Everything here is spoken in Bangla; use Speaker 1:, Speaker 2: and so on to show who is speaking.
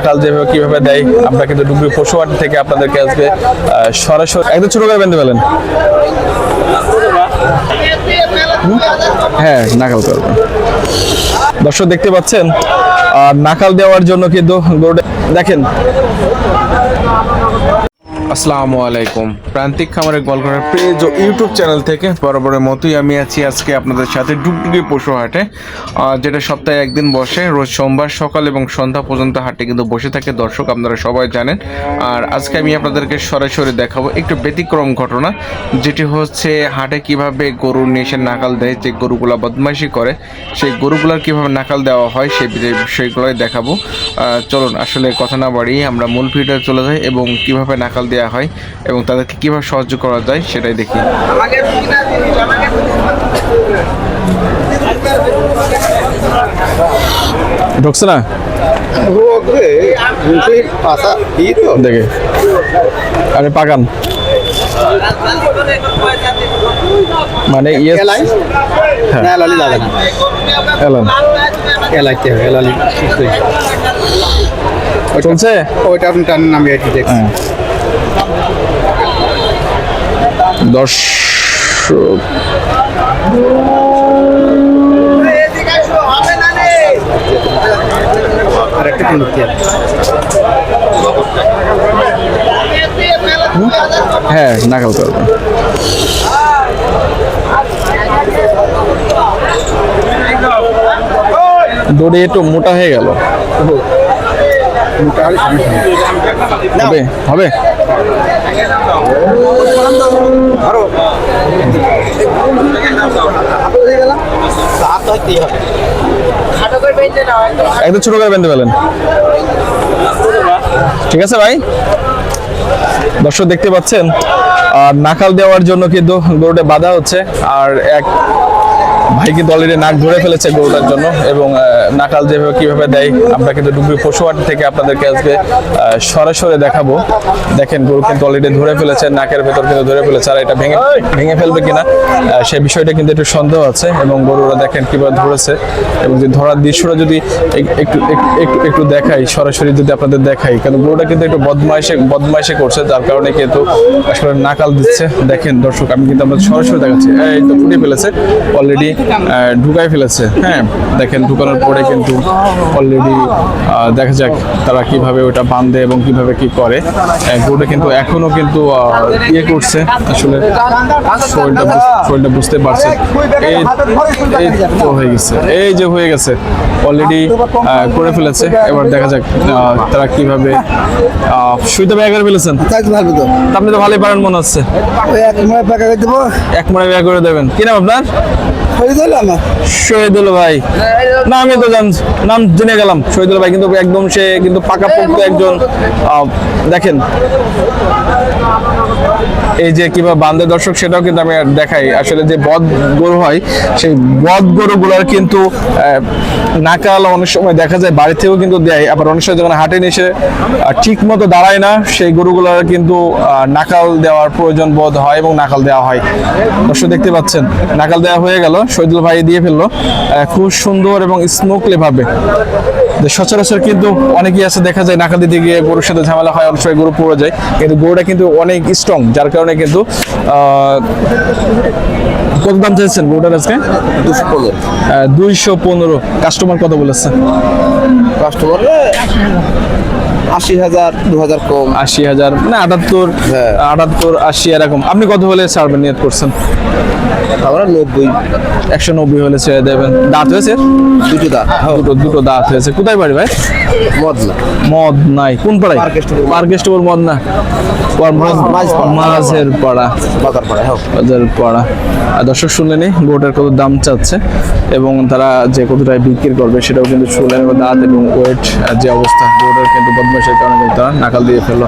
Speaker 1: নাকাল যেভাবে কিভাবে দেয় আমরা কিন্তু ডুবরি পশুহাট থেকে আপনাদেরকে আজকে সরাসরি একদম ছোট করে বেঁধে ফেলেন। হ্যাঁ, নাকাল করবেন। দর্শক দেখতে পাচ্ছেন নাকাল দেওয়ার জন্য কিন্তু গরুটা দেখেন। আসসালামু আলাইকুম, প্রান্তিক খামারের গোয়ালঘরের পেজ ও ইউটিউব চ্যানেল থেকে বরাবরের মতোই আমি আছি আজকে আপনাদের সাথে ডুগডুগি পশু হাটে, যেটা সপ্তাহে একদিন বসে রোজ সোমবার সকাল এবং সন্ধ্যা পর্যন্ত হাটে কিন্তু বসে থাকে। দর্শক আপনারা সবাই জানেন। আর আজকে আমি আপনাদেরকে সরাসরি দেখাবো একটু ব্যতিক্রম ঘটনা, যেটি হচ্ছে হাটে কিভাবে গরু নিয়ে এসে নাকাল দেয়, যে গরুগুলা বদমাইশি করে সেই গরুগুলার কিভাবে নাকাল দেওয়া হয় সেই বিষয়গুলোই দেখাবো। চলুন আসলে কথা না বাড়িয়ে আমরা মূল ভিডিও চলে যাই এবং কিভাবে নাকাল দেওয়া হয় এবং তাদেরকে কিভাবে সাহায্য করা যায় সেটাই দেখি। ঢুকছে না দেখে আরে পাকান মানে চলছে
Speaker 2: ওইটা আপনি টান নামিয়ে দেখছেন।
Speaker 1: দর্শক
Speaker 2: আরেকটা কিনতে
Speaker 1: হ্যাঁ নাকাল করবেন। দড়ি একটু মোটা হয়ে গেল, হবে হবে একদম ছোট করে বেঁধে ফেলেন। ঠিক আছে ভাই। দর্শক দেখতে পাচ্ছেন নাকাল দেওয়ার জন্য কিন্তু গরুটা বাঁধা হচ্ছে, আর এক ভাই কিন্তু অলরেডি নাক ধরে ফেলেছে গরুটার জন্য এবং নাকাল যেভাবে কিভাবে দেয় আমরা কিন্তু ডুবরি পশুহাট থেকে আপনাদেরকে আজকে সরাসরি দেখাবো। দেখেন গরু কিন্তু অলরেডি ধরে ফেলেছে, নাকের ভেতর কিন্তু ধরে ফেলেছে, আর এটা ভেঙে ফেলবে কিনা সেই বিষয়টা কিন্তু একটু সন্দেহ আছে। এবং গরুরা দেখেন কিভাবে ধরেছে এবং যে ধরার দৃশ্যটা যদি একটু একটু একটু দেখাই, সরাসরি যদি আপনাদের দেখাই, কারণ গরুটা কিন্তু একটু বদমাইশে করছে, যার কারণে কিন্তু আসলে নাকাল দিচ্ছে। দেখেন দর্শক আমি কিন্তু আপনাদের সরাসরি দেখাচ্ছি, এই তো ফুটে ফেলেছে অলরেডি, ঢুকাই ফেলেছে। হ্যাঁ দেখেন ঢুকানোর পরে কিন্তু অলরেডি দেখা যাক তারা কিভাবে ওটা বাঁধে এবং কিভাবে কি করে। গরুটা কিন্তু এখনো কিন্তু ইয়ে করছে, আসলে শরীরটা বুঝতে পারছে। এই তো হয়ে গেছে, এই যে হয়ে গেছে অলরেডি করে ফেলেছে। এবার দেখা যাক তারা কিভাবে সুইটা ব্যাগ করে ফেলেছেন। আপনি তো ভালোই পারেন মনে হচ্ছে, এক মনে ব্যাগ করে দেবেন। কি নাম আপনার? শহীদুল ভাই। না আমি তো নাম জেনে গেলাম। শহীদুল ভাই কিন্তু একদম সে কিন্তু পাকাপোক্ত একজন। দেখেন এই যে কিভাবে বান্ধে দর্শক, সেটাও কিন্তু আমি দেখাই। আসলে যে বদ গরু হয় সেই বদ গরুগুলার কিন্তু নাকাল অনেক সময় দেখা যায় বাড়ি থেকেও কিন্তু দেয়, আবার অনেক সময় যখন হাটে এসে ঠিক মতো দাঁড়ায় না সেই গরুগুলার কিন্তু নাকাল দেওয়ার প্রয়োজন বোধ হয় এবং নাকাল দেওয়া হয়। দর্শক দেখতে পাচ্ছেন নাকাল দেওয়া হয়ে গেল, শহীদুল ভাই দিয়ে ফেললো খুব সুন্দর এবং স্মুথলি ভাবে। সচরাচর কিন্তু অনেকেই আছে দেখা যায় নাকাল দিতে গিয়ে গরুর সাথে ঝামেলা হয়, অনেক সময় গরু পড়ে যায়, কিন্তু গরুটা কিন্তু অনেক স্ট্রং, যার কারণে কিন্তু কত দাম চাইছেন গরুটার আজকে? 215। কাস্টমার কত বলেছে?
Speaker 2: কাস্টমার 80,000 2,000 কম।
Speaker 1: 80,000 মানে 78 80 এরকম। আপনি কত হলে ছাড়বেন নিয়ত করছেন?
Speaker 2: আমরা 90
Speaker 1: 190 হলে ছেড়ে দেবেন। দাঁত হয়েছে? দুটো দাঁত হয়েছে। কোথায় বাড়ি ভাই? মদ নাই কোন পাড়ায়? মার্কেস্টপুর মদ না, মাঝের পাড়া, বাজার পাড়া। দর্শক শুনলেনি গরুটার কত দাম চাচ্ছে এবং তারা যে কতটায় বিক্রি করবে সেটাও কিন্তু শুনলেন। দাঁত এবং ওয়েট যে অবস্থা, গরুটার কিন্তু বদমাইশের কারণে তারা নাকাল দিয়ে ফেললো।